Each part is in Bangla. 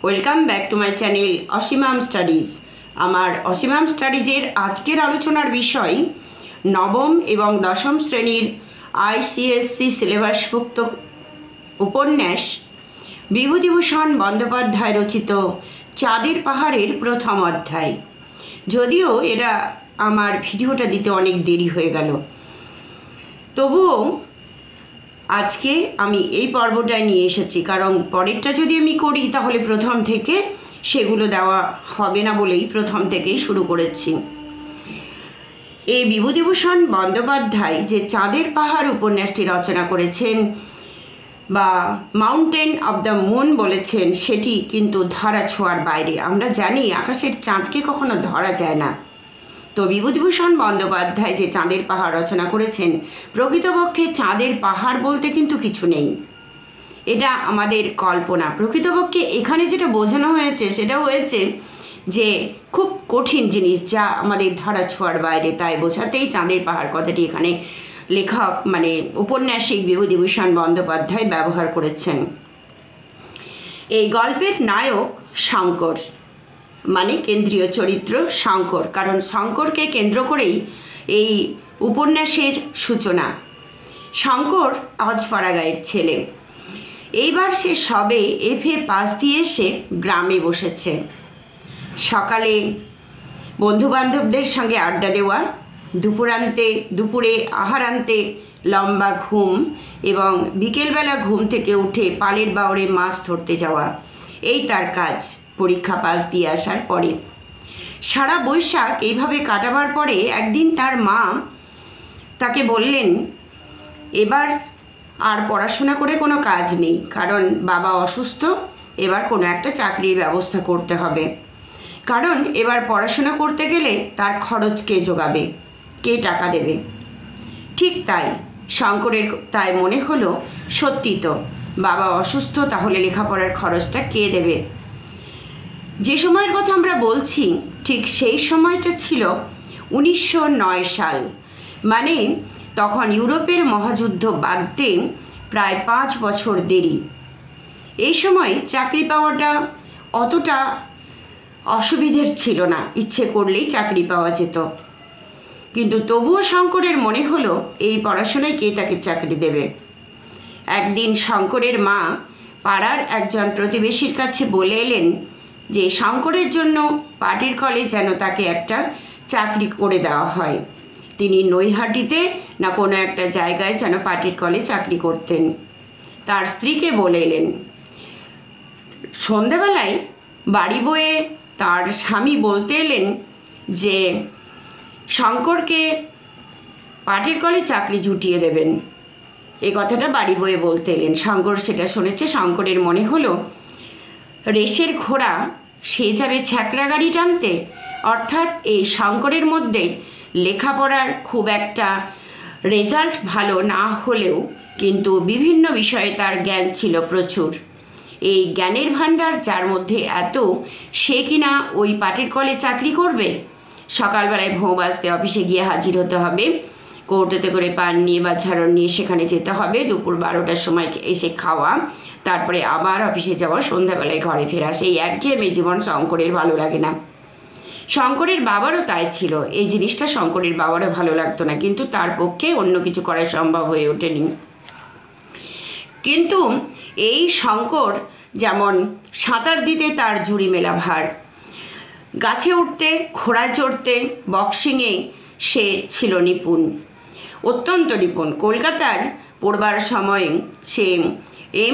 Welcome back to my channel Asimam studies. আমার অসীমাম স্টাডিজের আজকের আলোচনার বিষয় নবম এবং দশম শ্রেণীর আইসিএসসি সিলেবাসভুক্ত উপন্যাস বিভূতিভূষণ বন্দ্যোপাধ্যায় রচিত চাঁদের পাহাড়ের প্রথম অধ্যায়। যদিও এরা আমার ভিডিওটা দিতে অনেক দেরি হয়ে গেল, তবুও আজকে আমি এই পর্বটায় নিয়ে এসেছি, কারণ পরেরটা যদি আমি করি তাহলে প্রথম থেকে সেগুলো দেওয়া হবে না বলেই প্রথম থেকেই শুরু করেছি। এই বিভূতিভূষণ বন্দ্যোপাধ্যায় যে চাঁদের পাহাড় উপন্যাসটি রচনা করেছেন বা মাউন্টেন অব দ্য মুন বলেছেন, সেটি কিন্তু ধরা ছোঁয়ার বাইরে। আমরা জানি আকাশের চাঁদকে কখনো ধরা যায় না। তো বিভূতিভূষণ বন্দ্যোপাধ্যায় যে চাঁদের পাহাড় রচনা করেছেন, প্রকৃতপক্ষে চাঁদের পাহাড় বলতে কিন্তু কিছু নেই, এটা আমাদের কল্পনা। প্রকৃতপক্ষে এখানে যেটা বোঝানো হয়েছে সেটা হয়েছে যে খুব কঠিন জিনিস যা আমাদের ধরা ছোঁয়ার বাইরে, তাই বোঝাতেই চাঁদের পাহাড় কথাটি এখানে লেখক উপন্যাসিক বিভূতিভূষণ বন্দ্যোপাধ্যায় ব্যবহার করেছেন। এই গল্পের নায়ক শঙ্কর, কেন্দ্রীয় চরিত্র শঙ্কর, কারণ শঙ্করকে কেন্দ্র করেই এই উপন্যাসের সূচনা। শঙ্কর অজপাড়াগাঁয়ের ছেলে। এইবার সে সবে এফএ পাস দিয়ে এসে গ্রামে বসেছে। সকালে বন্ধুবান্ধবদের সঙ্গে আড্ডা দেওয়া, দুপুরে আহারান্তে লম্বা ঘুম এবং বিকেলবেলা ঘুম থেকে উঠে পালের বাওরে মাছ ধরতে যাওয়া, এই তার কাজ। পরীক্ষা পাস দিয়ে আসার পরে সারা বৈশাখ এইভাবে কাটাবার পরে একদিন তার মা তাকে বললেন, এবার আর পড়াশোনা করে কোনো কাজ নেই, কারণ বাবা অসুস্থ, এবার কোনো একটা চাকরির ব্যবস্থা করতে হবে, কারণ এবার পড়াশোনা করতে গেলে তার খরচ কে জোগাবে, কে টাকা দেবে। ঠিক তাই শঙ্করের তাই মনে হলো, সত্যি তো বাবা অসুস্থ, তাহলে লেখাপড়ার খরচটা কে দেবে। যে সময়ের কথা আমরা বলছি ঠিক সেই সময়টা ছিল 1909 সাল, তখন ইউরোপের মহাযুদ্ধ বাদতে প্রায় 5 বছর দেরি। এই সময় চাকরি পাওয়াটা অতটা অসুবিধের ছিল না, ইচ্ছে করলেই চাকরি পাওয়া যেত। কিন্তু তবুও শঙ্করের মনে হলো এই পড়াশোনায় কে তাকে চাকরি দেবে। একদিন শঙ্করের মা পাড়ার একজন প্রতিবেশীর কাছে বলে এলেন যে শঙ্করের জন্য পাটের কলে যেন তাকে একটা চাকরি করে দেওয়া হয়। তিনি নৈহাটিতে না কোনো একটা জায়গায় যেন পাটের কলে চাকরি করতেন। তার স্ত্রীকে বলে এলেন। সন্ধ্যাবেলায় বাড়ি বয়ে তার স্বামী বলতে এলেন যে শঙ্করকে পাটের কলে চাকরি জুটিয়ে দেবেন। এই কথাটা বাড়ি বয়ে বলতে এলেন। শঙ্কর সেটা শুনেছে। শঙ্করের মনে হলো, রেসের ঘোড়া সে যাবে ছ্যাঁকড়া গাড়ি টানতে। অর্থাৎ এই শঙ্করের মধ্যে লেখাপড়ার খুব একটা রেজাল্ট ভালো না হলেও কিন্তু বিভিন্ন বিষয়ে তার জ্ঞান ছিল প্রচুর। এই জ্ঞানের ভাণ্ডার যার মধ্যে এত, সে কিনা ওই পাটের কলে চাকরি করবে। সকালবেলায় ভোঁ বাজতে অফিসে গিয়ে হাজির হতে হবে, কৌটোতে করে পান নিয়ে বা ঝাড়ন নিয়ে সেখানে যেতে হবে, দুপুর 12টার সময় এসে খাওয়া, তারপরে আবার অফিসে যাওয়া, সন্ধ্যাবেলায় ঘরে ফেরা। সেই একঘেয়েমি জীবন শঙ্করের ভালো লাগে না। শঙ্করের বাবারও তাই ছিল। এই জিনিসটা শঙ্করের বাবারও ভালো লাগতো না, কিন্তু তার পক্ষে অন্য কিছু করা সম্ভব হয়ে ওঠেনি। কিন্তু এই শঙ্কর যেমন সাঁতার দিতে তার জুড়ি মেলা ভার, গাছে উঠতে, ঘোড়ায় চড়তে, বক্সিংয়ে সে ছিল নিপুণ, অত্যন্ত নিপুণ। কলকাতার পড়বার সময় সে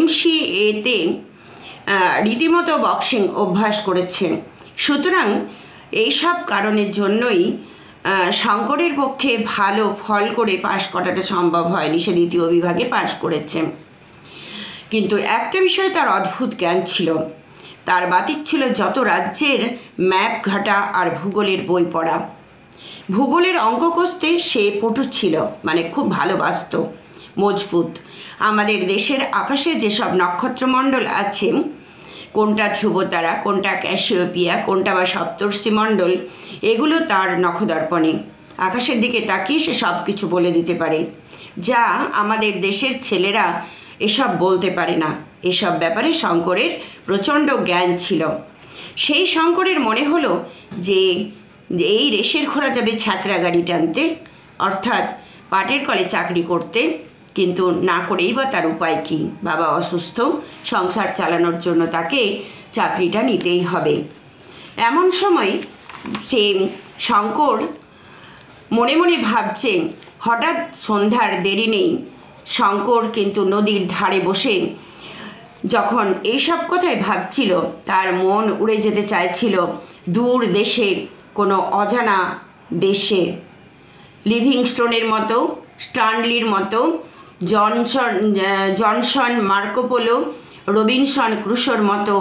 MCA-তে রীতিমতো বক্সিং অভ্যাস করেছে। সুতরাং এইসব কারণের জন্যই শঙ্করের পক্ষে ভালো ফল করে পাশ করাটা সম্ভব হয়নি। সে দ্বিতীয় বিভাগে পাশ করেছে। কিন্তু একটা বিষয়ে তার অদ্ভুত জ্ঞান ছিল। তার বাতিক ছিল যত রাজ্যের ম্যাপ ঘাটা আর ভূগোলের বই পড়া। ভূগোলের অঙ্ক কষতে সে পটু ছিল, খুব ভালোবাসত, মজবুত। আমাদের দেশের আকাশে যেসব নক্ষত্রমণ্ডল আছে, কোনটা ধ্রুবতারা, কোনটা ক্যাসিওপিয়া, কোনটা বা সপ্তর্ষিমণ্ডল, এগুলো তার নখদর্পণে। আকাশের দিকে তাকিয়ে সে সব কিছু বলে দিতে পারে, যা আমাদের দেশের ছেলেরা এসব বলতে পারে না। এসব ব্যাপারে শঙ্করের প্রচণ্ড জ্ঞান ছিল। সেই শঙ্করের মনে হলো যে এই রেশের ঘোড়া যাবে ছ্যাঁকড়া গাড়ি টানতে, অর্থাৎ পাটের কলে চাকরি করতে, কিন্তু না করেই বা তার উপায় কী? বাবা অসুস্থ, সংসার চালানোর জন্য তাকে চাকরিটা নিতেই হবে। এমন সময় সে শঙ্কর মনে মনে ভাবছে, হঠাৎ সন্ধ্যার দেরি নেই, শঙ্কর কিন্তু নদীর ধারে বসে যখন এইসব কথাই ভাবছিল, তার মন উড়ে যেতে চাইছিল দূর দেশে, কোনো অজানা দেশে। লিভিংস্টোনের মতো, স্টানলির মতো, জনসন, মার্কোপোলো, রবিনসন ক্রুশোর মতো।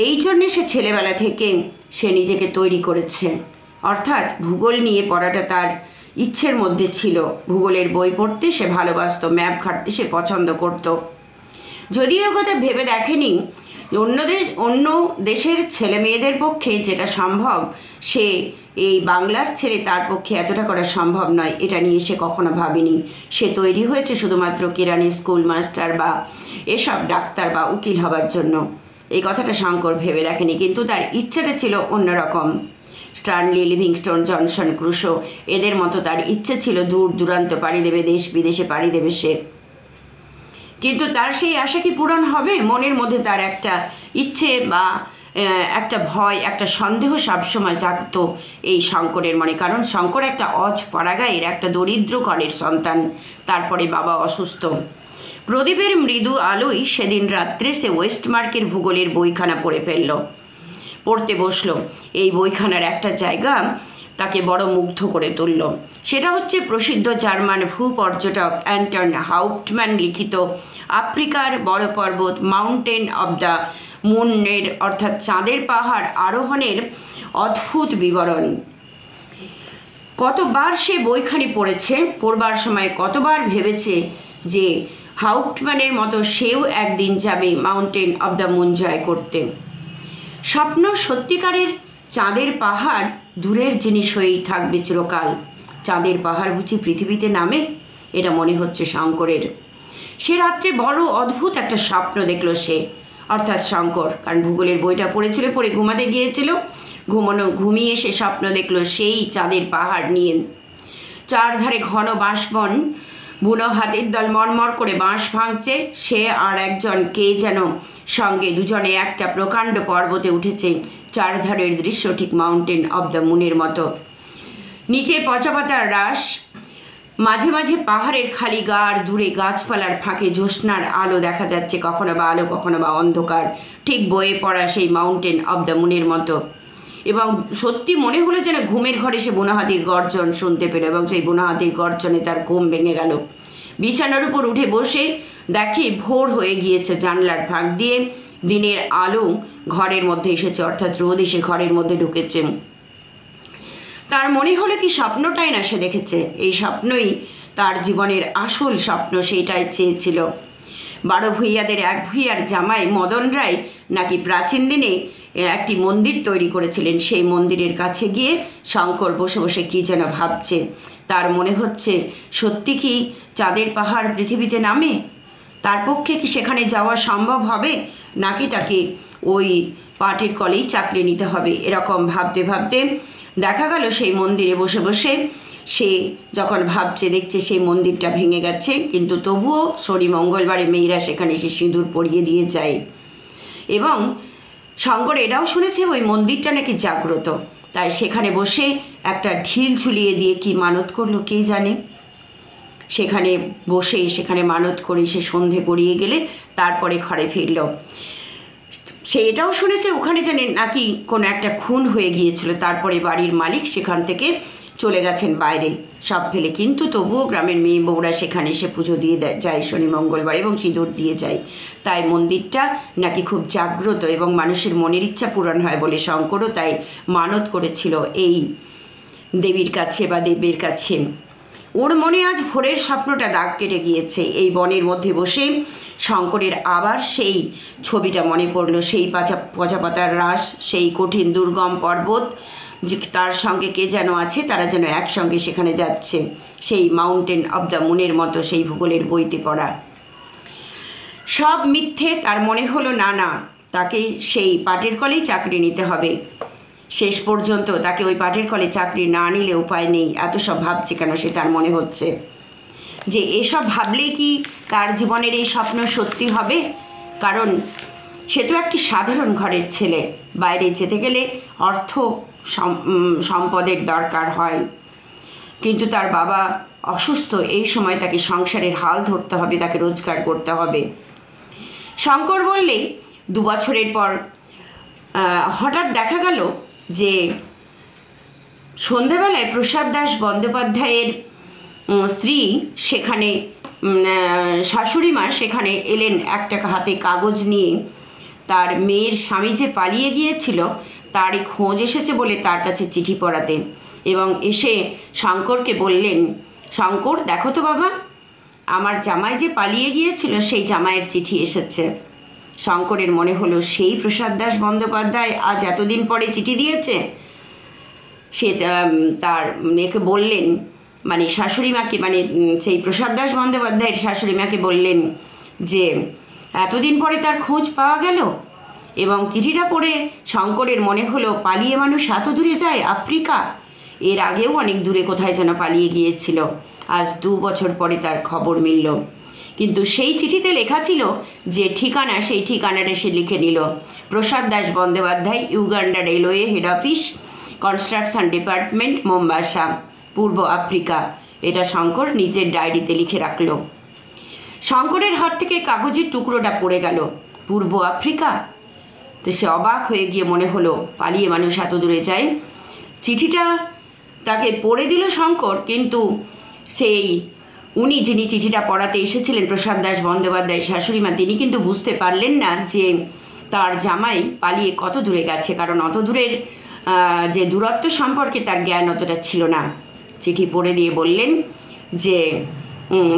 এই জন্যে সে ছেলেবেলা থেকে সে নিজেকে তৈরি করেছে। অর্থাৎ ভূগোল নিয়ে পড়াটা তার ইচ্ছের মধ্যে ছিল। ভূগোলের বই পড়তে সে ভালোবাসত, ম্যাপ ঘাঁটতে সে পছন্দ করত। যদিও কথা ভেবে দেখেনি অন্য দেশের ছেলে মেয়েদের পক্ষে যেটা সম্ভব, সে এই বাংলার ছেলে তার পক্ষে এতটা করা সম্ভব নয়, এটা নিয়ে সে কখনো ভাবেনি। সে তৈরি হয়েছে শুধুমাত্র কেরানি, স্কুল মাস্টার বা এসব ডাক্তার বা উকিল হবার জন্য। এই কথাটা শঙ্কর ভেবে দেখেনি, কিন্তু তার ইচ্ছেটা ছিল অন্যরকম। স্টানলি, লিভিংস্টোন, জনসন, ক্রুশো এদের মতো তার ইচ্ছে ছিল দূর দূরান্ত পাড়ি দেবে, দেশ বিদেশে পাড়ি দেবে সে। কিন্তু তার সেই আশা কি পূরণ হবে? মনের মধ্যে তার একটা ইচ্ছে বা একটা ভয়, একটা সন্দেহ সবসময় জাগত এই শঙ্করের মনে। কারণ শঙ্কর একটা পাড়াগাঁয়ের একটা দরিদ্র ঘরের সন্তান। তারপরে বাবা অসুস্থ। প্রদীপের মৃদু আলোয় সেদিন রাত্রে সে ওয়েস্টমার্কের ভূগোলের বইখানা পড়ে ফেলল, পড়তে বসলো। এই বইখানার একটা জায়গা তাকে বড় মুগ্ধ করে তুলল। সেটা হচ্ছে প্রসিদ্ধ জার্মান ভূপর্যটক অ্যান্টন হাউপ্টম্যান লিখিত আফ্রিকার বড় পর্বত, মাউন্টেন অব দ্য মুনের, অর্থাৎ চাঁদের পাহাড় আরোহণের অদ্ভুত বিবরণ। কতবার সে বইখানি পড়েছে, পড়বার সময় কতবার ভেবেছে যে হাউপ্টম্যানের মতো সেও একদিন যাবে মাউন্টেন অব দ্য মুন জয় করতে। স্বপ্ন সত্যিকারের চাঁদের পাহাড় দূরের জিনিস হয়েই থাকবে চিরকাল। চাঁদের পাহাড় বুঝি পৃথিবীতে নামে? এটা মনে হচ্ছে শঙ্করের। সে রাত্রে বড় অদ্ভুত একটা স্বপ্ন দেখল সে, অর্থাৎ শঙ্কর, কারণ ভূগোলের বইটা পড়েছিল, পড়ে ঘুমাতে গিয়েছিল। ঘুমিয়ে সে স্বপ্ন দেখল সেই চাঁদের পাহাড় নিয়ে। চারধারে ঘন বাঁশবন, বুনো হাতির দল মরমর করে বাঁশ ভাঙছে। সে আর একজন কে যেন সঙ্গে, দুজনে একটা প্রকাণ্ড পর্বতে উঠেছে। চারধারের দৃশ্য ঠিক মাউন্টেন অব দ্য মুনের মতো। নিচে পচা পাতার রাশ, মাঝে মাঝে পাহাড়ের খালি গাঢ়, দূরে গাছপালার ফাঁকে জ্যোৎস্নার আলো দেখা যাচ্ছে, কখনো বা আলো কখনো বা অন্ধকার, ঠিক বয়ে পড়া সেই মাউন্টেন অব দ্য মুনের মতো। এবং সত্যি মনে হলো যেন ঘুমের ঘরে সে বুনো হাতির গর্জন শুনতে পেল, এবং সেই বুনো হাতির গর্জনে তার ঘুম ভেঙে গেল। বিছানার উপর উঠে বসে দেখে ভোর হয়ে গিয়েছে। জানলার ফাঁক দিয়ে দিনের আলো ঘরের মধ্যে এসেছে, অর্থাৎ রোদ এসে ঘরের মধ্যে ঢুকেছে। তার মনে হলো কি স্বপ্নটাই না সে দেখেছে, এই স্বপ্নই তার জীবনের আসল স্বপ্ন, সেইটাই চেয়েছিল। 12 ভূঁইয়াদের এক ভূঁইয়ার জামাই মদন রায় নাকি প্রাচীন দিনে একটি মন্দির তৈরি করেছিলেন। সেই মন্দিরের কাছে গিয়ে শঙ্কর বসে বসে কী যেন ভাবছে। তার মনে হচ্ছে সত্যি কি চাঁদের পাহাড় পৃথিবীতে নামে? তার পক্ষে কি সেখানে যাওয়া সম্ভব হবে, নাকি তাকে ওই পাটের কলেই চাকরি নিতে হবে? এরকম ভাবতে ভাবতে দেখা গেল সেই মন্দিরে বসে বসে সে যখন ভাবছে, দেখছে সেই মন্দিরটা ভেঙে গেছে, কিন্তু তবুও শনি মঙ্গলবারে মেয়েরা সেখানে সে সিঁদুর পরিয়ে দিয়ে যায়। এবং শঙ্কর এটাও শুনেছে ওই মন্দিরটা নাকি জাগ্রত, তাই সেখানে বসে একটা ঢিল ঝুলিয়ে দিয়ে কি মানত করলো কে জানে। সেখানে বসে সেখানে মানত করে সে সন্ধে গড়িয়ে গেলে তারপরে ঘরে ফিরল। সে এটাও শুনেছে ওখানে জানে নাকি কোনো একটা খুন হয়ে গিয়েছিল, তারপরে বাড়ির মালিক সেখান থেকে চলে গেছেন বাইরে সব ফেলে, কিন্তু তবুও গ্রামের মেয়ে বউরা সেখানে এসে পুজো দিয়ে যায় শনি মঙ্গলবার এবং সিঁদুর দিয়ে যায়। তাই মন্দিরটা নাকি খুব জাগ্রত এবং মানুষের মনের ইচ্ছা পূরণ হয় বলে শঙ্করও তাই মানত করেছিল এই দেবীর কাছে বা দেবীর কাছে। ওর মনে আজ ভোরের স্বপ্নটা দাগ কেটে গিয়েছে। এই বনের মধ্যে বসে শঙ্করের আবার সেই ছবিটা মনে পড়ল, সেই পচা পাতার রাশ, সেই কঠিন দুর্গম পর্বত, যে তার সঙ্গে কে যেন আছে, তারা যেন একসঙ্গে সেখানে যাচ্ছে, সেই মাউন্টেন অব দ্য মুনের মতো সেই ভূগোলের বইতে পড়া। সব মিথ্যে। তার মনে হলো না না, তাকে সেই পাটের কলেই চাকরি নিতে হবে। শেষ পর্যন্ত তাকে ওই পাটের কলে চাকরি না নিলে উপায় নেই। এত সব ভাবছে কেন সে, তার মনে হচ্ছে যে এসব ভাবলেই কি তার জীবনের এই স্বপ্ন সত্যি হবে? কারণ সে তো একটি সাধারণ ঘরের ছেলে। বাইরে যেতে গেলে অর্থ সম্পদের দরকার হয়, কিন্তু তার বাবা অসুস্থ। এই সময় তাকে সংসারের হাল ধরতে হবে, তাকে রোজগার করতে হবে। শঙ্কর বললে 2 বছরের পর হঠাৎ দেখা গেল যে সন্ধেবেলায় প্রসাদ দাস বন্দ্যোপাধ্যায়ের স্ত্রী সেখানে, শাশুড়ি মা সেখানে এলেন একটা হাতে কাগজ নিয়ে। তার মেয়ের স্বামী যে পালিয়ে গিয়েছিল তারই খোঁজ এসেছে বলে তার কাছে চিঠি পড়াতে, এবং এসে শঙ্করকে বললেন, শঙ্কর দেখো তো বাবা, আমার জামাই যে পালিয়ে গিয়েছিল সেই জামাইয়ের চিঠি এসেছে। শঙ্করের মনে হলো সেই প্রসাদ দাস বন্দ্যোপাধ্যায় আজ এতদিন পরে চিঠি দিয়েছে। সে তার মেয়েকে বললেন, মানে শাশুড়ি মাকে, মানে সেই প্রসাদ দাস বন্দ্যোপাধ্যায়ের শাশুড়ি মাকে বললেন যে এতদিন পরে তার খোঁজ পাওয়া গেল। এবং চিঠিটা পড়ে শঙ্করের মনে হলো পালিয়ে মানুষ এত দূরে যায়, আফ্রিকা। এর আগেও অনেক দূরে কোথায় যেন পালিয়ে গিয়েছিল। আজ 2 বছর পরে তার খবর মিলল। কিন্তু সেই চিঠিতে লেখা ছিল যে ঠিকানা, সেই ঠিকানাটা সে লিখে নিল, Prasad Das Bandyopadhyay, Uganda railway head office, construction department, Mombasa, পূর্ব আফ্রিকা। এটা শঙ্কর নিজের ডায়েরিতে লিখে রাখল। শঙ্করের হাত থেকে কাগজের টুকরোটা পড়ে গেল। পূর্ব আফ্রিকা! তো সে অবাক হয়ে গিয়ে মনে হলো পালিয়ে মানুষ এত দূরে যায়। চিঠিটা তাকে পড়ে দিল শঙ্কর, কিন্তু সেই উনি যিনি চিঠিটা পড়াতে এসেছিলেন, প্রসাদ দাস বন্দ্যোপাধ্যায়ের শাশুড়িমা, তিনি কিন্তু বুঝতে পারলেন না যে তার জামাই পালিয়ে কত দূরে গেছে, কারণ অত দূরের যে দূরত্ব সম্পর্কে তার জ্ঞান অতটা ছিল না। চিঠি পড়ে দিয়ে বললেন যে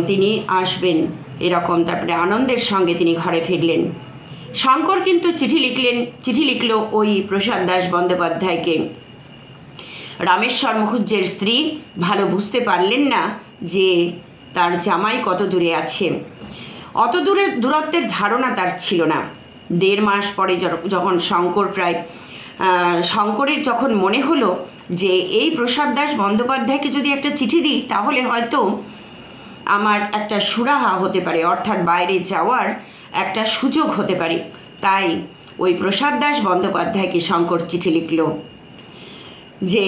তিনি আসবেন এরকম। তারপরে আনন্দের সঙ্গে তিনি ঘরে ফিরলেন। শঙ্কর কিন্তু চিঠি লিখল ওই প্রসাদ দাস বন্দ্যোপাধ্যায়কে। রামেশ্বর মুখুজ্জের স্ত্রী ভালো বুঝতে পারলেন না যে তার জামাই কত দূরে আছে। অত দূরত্বের ধারণা তার ছিল না। 1.5 মাস পরে যখন শঙ্করের যখন মনে হলো যে এই প্রসাদ দাস বন্দ্যোপাধ্যায়কে যদি একটা চিঠি দিই তাহলে হয়তো আমার একটা সুরাহা হতে পারে, অর্থাৎ বাইরে যাওয়ার একটা সুযোগ হতে পারে, তাই ওই প্রসাদ দাস বন্দ্যোপাধ্যায়কে শঙ্কর চিঠি লিখল যে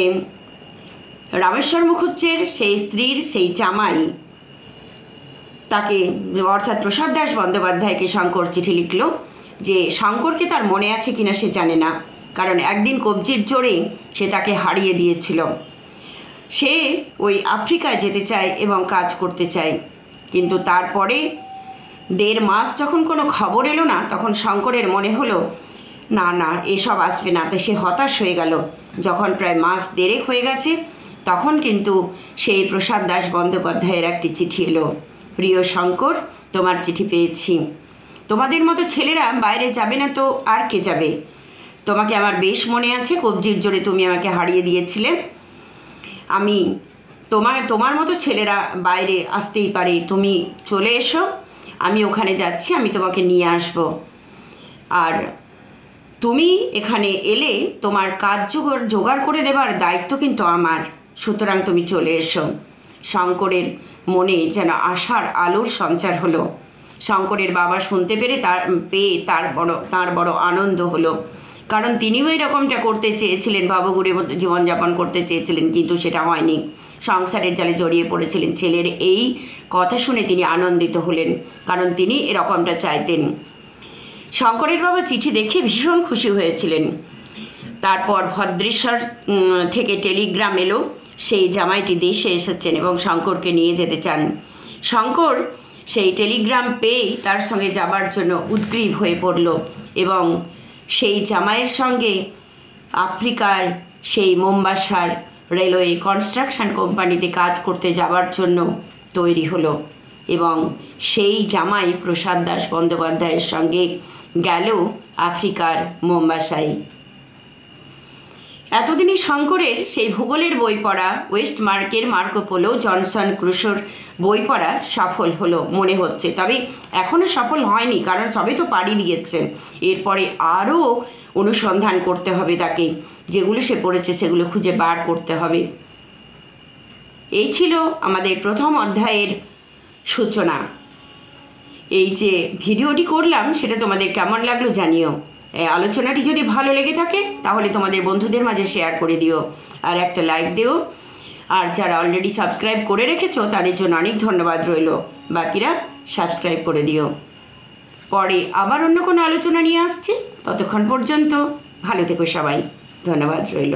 রামেশ্বর মুখুজ্জের সেই স্ত্রীর সেই জামাই তাকে, অর্থাৎ প্রসাদ দাস বন্দ্যোপাধ্যায়কে শঙ্কর চিঠি লিখল যে শঙ্করকে তার মনে আছে কিনা সে জানে না, কারণ একদিন কবজির জোরে সে তাকে হারিয়ে দিয়েছিল। সে ওই আফ্রিকায় যেতে চায় এবং কাজ করতে চায়, কিন্তু তারপরে 1.5 মাস যখন কোনো খবর এলো না, তখন শঙ্করের মনে হলো না না এসব আসবে না। তাই সে হতাশ হয়ে গেল। যখন প্রায় 1.5 মাস হয়ে গেছে, তখন কিন্তু সেই প্রসাদ দাস বন্দ্যোপাধ্যায়ের একটি চিঠি এলো। প্রিয় শঙ্কর, তোমার চিঠি পেয়েছি। তোমাদের মতো ছেলেরা বাইরে যাবে না তো আর কে যাবে? তোমাকে আমার বেশ মনে আছে, কবজির জোরে তুমি আমাকে হারিয়ে দিয়েছিলে। আমি তোমার মতো ছেলেরা বাইরে আসতেই পারে, তুমি চলে এসো, আমি ওখানে যাচ্ছি, আমি তোমাকে নিয়ে আসব। আর তুমি এখানে এলে তোমার কাজ জোগাড় করে দেবার দায়িত্ব কিন্তু আমার, সুতরাং তুমি চলে এসো। শঙ্করের মনে যেন আশার আলোর সঞ্চার হলো। শঙ্করের বাবা শুনতে পেরে তার বড় আনন্দ হলো, কারণ তিনিও এরকমটা করতে চেয়েছিলেন, ভাবগুড়ির মধ্যে জীবনযাপন করতে চেয়েছিলেন, কিন্তু সেটা হয়নি। সংসারের জালে জড়িয়ে পড়েছিলেন। ছেলের এই কথা শুনে তিনি আনন্দিত হলেন, কারণ তিনি এরকমটা চাইতেন। শঙ্করের বাবা চিঠি দেখে ভীষণ খুশি হয়েছিলেন। তারপর ভদ্রেশ্বর থেকে টেলিগ্রাম এলো, সেই জামাইটি দেশে এসেছেন এবং শঙ্করকে নিয়ে যেতে চান। শঙ্কর সেই টেলিগ্রাম পেয়েই তার সঙ্গে যাবার জন্য উদ্গ্রীব হয়ে পড়ল এবং সেই জামাইয়ের সঙ্গে আফ্রিকার সেই মোম্বাসার রেলওয়ে কনস্ট্রাকশন কোম্পানিতে কাজ করতে যাবার জন্য তৈরি হলো এবং সেই জামাই প্রসাদ দাস বন্দ্যোপাধ্যায়ের সঙ্গে গেল আফ্রিকার মোম্বাসায়। এতদিনই শঙ্করের সেই ভূগোলের বই পড়া, ওয়েস্ট মার্কের মার্কো পোলো, জনসন ক্রুশোর বই পড়া সফল হলো মনে হচ্ছে, তবে এখনও সফল হয়নি, কারণ সবে তো পাড়ি দিয়েছে। এরপরে আরও অনুসন্ধান করতে হবে তাকে, যেগুলো সে পড়েছে সেগুলো খুঁজে বার করতে হবে। এই ছিল আমাদের প্রথম অধ্যায়ের সূচনা। এই যে ভিডিওটি করলাম সেটা তোমাদের কেমন লাগলো জানিও। এই আলোচনাটি যদি ভালো লেগে থাকে তাহলে তোমাদের বন্ধুদের মাঝে শেয়ার করে দিও, আর একটা লাইক দিও। আর যারা অলরেডি সাবস্ক্রাইব করে রেখেছো তাদের জন্য অনেক ধন্যবাদ রইল, বাকিরা সাবস্ক্রাইব করে দিও। পরে আবার অন্য কোনো আলোচনা নিয়ে আসছি, ততক্ষণ পর্যন্ত ভালো থেকো সবাই, ধন্যবাদ রইল।